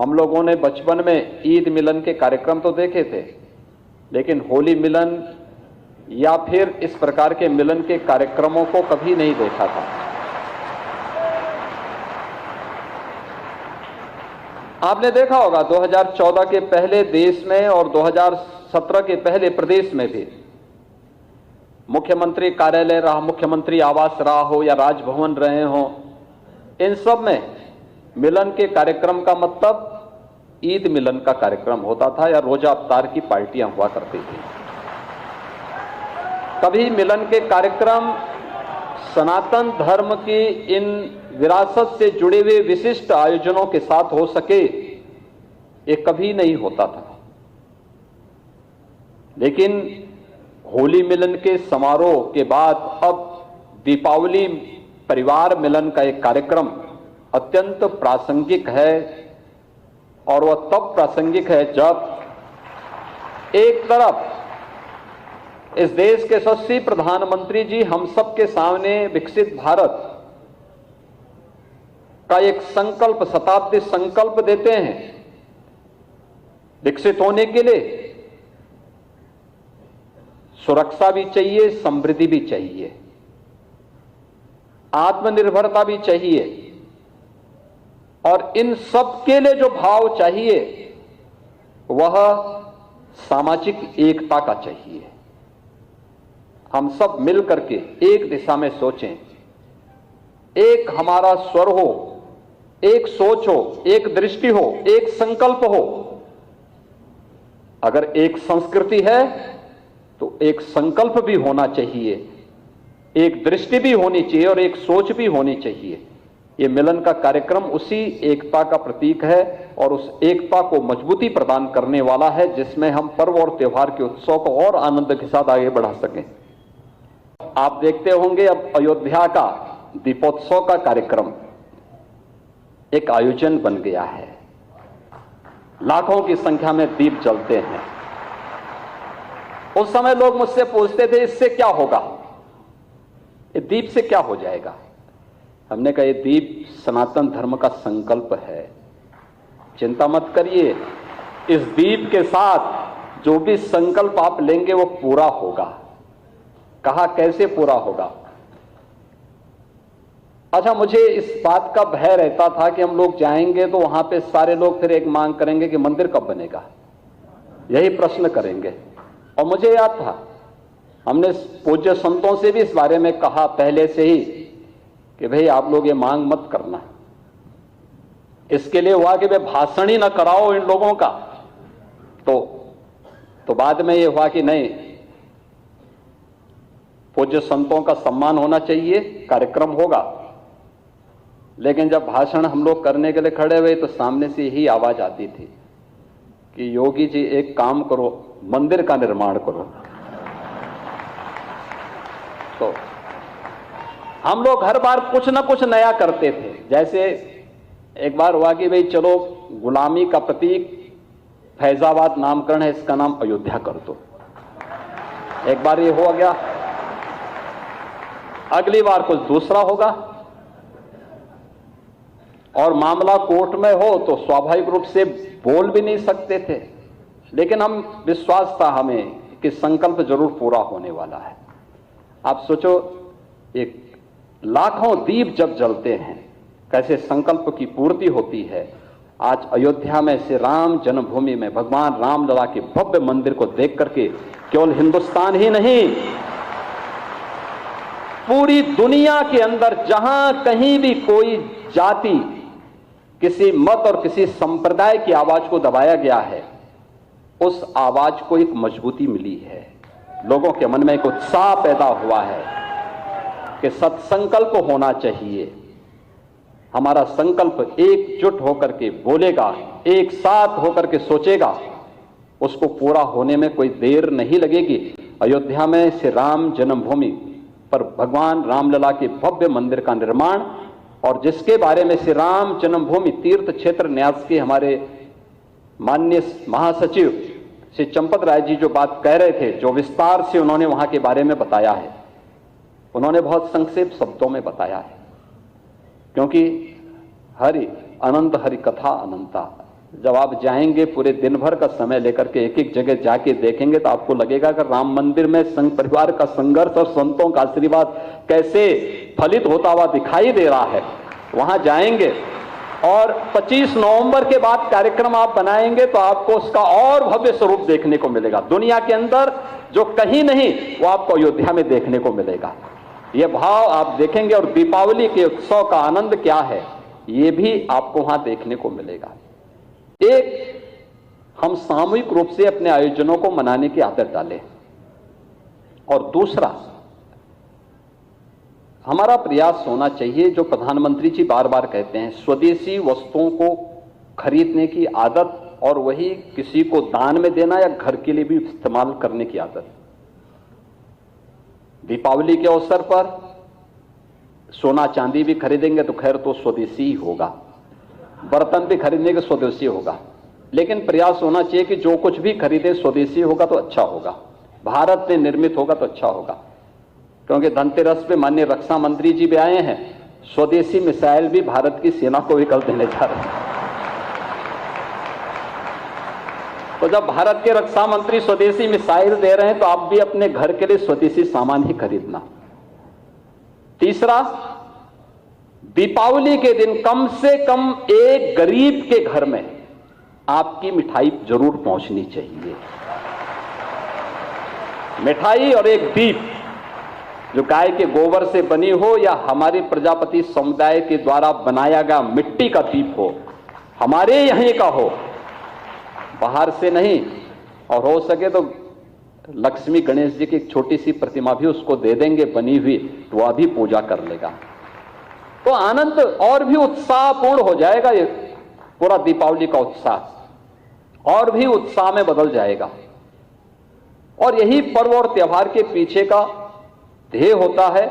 हम लोगों ने बचपन में ईद मिलन के कार्यक्रम तो देखे थे, लेकिन होली मिलन या फिर इस प्रकार के मिलन के कार्यक्रमों को कभी नहीं देखा था। आपने देखा होगा 2014 के पहले देश में और 2017 के पहले प्रदेश में भी मुख्यमंत्री कार्यालय रहा, मुख्यमंत्री आवास रहा हो या राजभवन रहे हो, इन सब में मिलन के कार्यक्रम का मतलब ईद मिलन का कार्यक्रम होता था या रोजा अफ्तार की पार्टियां हुआ करती थी। कभी मिलन के कार्यक्रम सनातन धर्म की इन विरासत से जुड़े हुए विशिष्ट आयोजनों के साथ हो सके, ये कभी नहीं होता था। लेकिन होली मिलन के समारोह के बाद अब दीपावली परिवार मिलन का एक कार्यक्रम अत्यंत प्रासंगिक है, और वह तब प्रासंगिक है जब एक तरफ इस देश के यशस्वी प्रधानमंत्री जी हम सबके सामने विकसित भारत का एक संकल्प, शताब्दी संकल्प देते हैं। विकसित होने के लिए सुरक्षा भी चाहिए, समृद्धि भी चाहिए, आत्मनिर्भरता भी चाहिए, और इन सब के लिए जो भाव चाहिए वह सामाजिक एकता का चाहिए। हम सब मिलकर के एक दिशा में सोचें, एक हमारा स्वर हो, एक सोच हो, एक दृष्टि हो, एक संकल्प हो। अगर एक संस्कृति है तो एक संकल्प भी होना चाहिए, एक दृष्टि भी होनी चाहिए और एक सोच भी होनी चाहिए। ये मिलन का कार्यक्रम उसी एकता का प्रतीक है और उस एकता को मजबूती प्रदान करने वाला है, जिसमें हम पर्व और त्योहार के उत्सव को और आनंद के साथ आगे बढ़ा सकें। आप देखते होंगे अब अयोध्या का दीपोत्सव का कार्यक्रम एक आयोजन बन गया है। लाखों की संख्या में दीप जलते हैं। उस समय लोग मुझसे पूछते थे इससे क्या होगा, ये दीप से क्या हो जाएगा। हमने कहा ये दीप सनातन धर्म का संकल्प है, चिंता मत करिए, इस दीप के साथ जो भी संकल्प आप लेंगे वो पूरा होगा। कहा कैसे पूरा होगा। अच्छा, मुझे इस बात का भय रहता था कि हम लोग जाएंगे तो वहां पे सारे लोग फिर एक मांग करेंगे कि मंदिर कब बनेगा, यही प्रश्न करेंगे। और मुझे याद था हमने पूज्य संतों से भी इस बारे में कहा पहले से ही कि भाई आप लोग ये मांग मत करना। इसके लिए हुआ कि वे भाषण ही ना कराओ इन लोगों का, तो बाद में ये हुआ कि नहीं, पूज्य संतों का सम्मान होना चाहिए, कार्यक्रम होगा। लेकिन जब भाषण हम लोग करने के लिए खड़े हुए तो सामने से यही आवाज आती थी कि योगी जी एक काम करो, मंदिर का निर्माण करो। तो हम लोग हर बार कुछ ना कुछ नया करते थे। जैसे एक बार हुआ कि भाई चलो गुलामी का प्रतीक फैजाबाद नामकरण है, इसका नाम अयोध्या कर दो। एक बार ये हो गया, अगली बार कुछ दूसरा होगा, और मामला कोर्ट में हो तो स्वाभाविक रूप से बोल भी नहीं सकते थे। लेकिन हम विश्वास था हमें कि संकल्प जरूर पूरा होने वाला है। आप सोचो, एक लाखों दीप जब जलते हैं कैसे संकल्प की पूर्ति होती है। आज अयोध्या में श्री राम जन्मभूमि में भगवान रामलला के भव्य मंदिर को देख करके केवल हिंदुस्तान ही नहीं, पूरी दुनिया के अंदर जहां कहीं भी कोई जाति, किसी मत और किसी संप्रदाय की आवाज को दबाया गया है, उस आवाज को एक मजबूती मिली है। लोगों के मन में एक उत्साह पैदा हुआ है कि सत्संकल्प होना चाहिए। हमारा संकल्प एकजुट होकर के बोलेगा, एक साथ होकर के सोचेगा, उसको पूरा होने में कोई देर नहीं लगेगी। अयोध्या में श्री राम जन्मभूमि पर भगवान रामलला के भव्य मंदिर का निर्माण, और जिसके बारे में श्री राम जन्मभूमि तीर्थ क्षेत्र न्यास के हमारे माननीय महासचिव श्री चंपत राय जी जो बात कह रहे थे, जो विस्तार से उन्होंने वहां के बारे में बताया है, उन्होंने बहुत संक्षेप शब्दों में बताया है। क्योंकि हरि अनंत हरि कथा अनंता, जब आप जाएंगे पूरे दिन भर का समय लेकर के एक एक जगह जाके देखेंगे तो आपको लगेगा कि राम मंदिर में संघ परिवार का संघर्ष और संतों का आशीर्वाद कैसे फलित होता हुआ दिखाई दे रहा है। वहां जाएंगे और 25 नवंबर के बाद कार्यक्रम आप बनाएंगे तो आपको उसका और भव्य स्वरूप देखने को मिलेगा। दुनिया के अंदर जो कहीं नहीं वो आपको अयोध्या में देखने को मिलेगा। ये भाव आप देखेंगे और दीपावली के उत्सव का आनंद क्या है ये भी आपको वहां देखने को मिलेगा। एक, हम सामूहिक रूप से अपने आयोजनों को मनाने की आदत डालें और दूसरा, हमारा प्रयास होना चाहिए जो प्रधानमंत्री जी बार बार कहते हैं, स्वदेशी वस्तुओं को खरीदने की आदत और वही किसी को दान में देना या घर के लिए भी इस्तेमाल करने की आदत। दीपावली के अवसर पर सोना चांदी भी खरीदेंगे तो खैर तो स्वदेशी ही होगा, बर्तन भी खरीदने के स्वदेशी होगा, लेकिन प्रयास होना चाहिए कि जो कुछ भी खरीदे स्वदेशी होगा तो अच्छा होगा, भारत में निर्मित होगा तो अच्छा होगा। क्योंकि धनतेरस पे माननीय रक्षा मंत्री जी भी आए हैं, स्वदेशी मिसाइल भी भारत की सेना को भी कल देने जा रहे हैं। तो जब भारत के रक्षा मंत्री स्वदेशी मिसाइल दे रहे हैं तो आप भी अपने घर के लिए स्वदेशी सामान ही खरीदना। तीसरा, दीपावली के दिन कम से कम एक गरीब के घर में आपकी मिठाई जरूर पहुंचनी चाहिए। मिठाई और एक दीप जो गाय के गोबर से बनी हो या हमारे प्रजापति समुदाय के द्वारा बनाया गया मिट्टी का दीप हो, हमारे यहीं का हो, बाहर से नहीं, और हो सके तो लक्ष्मी गणेश जी की एक छोटी सी प्रतिमा भी उसको दे देंगे बनी हुई, तो वह भी पूजा कर लेगा, तो आनंद और भी उत्साहपूर्ण हो जाएगा। ये पूरा दीपावली का उत्साह और भी उत्साह में बदल जाएगा। और यही पर्व और त्योहार के पीछे का ध्येय होता है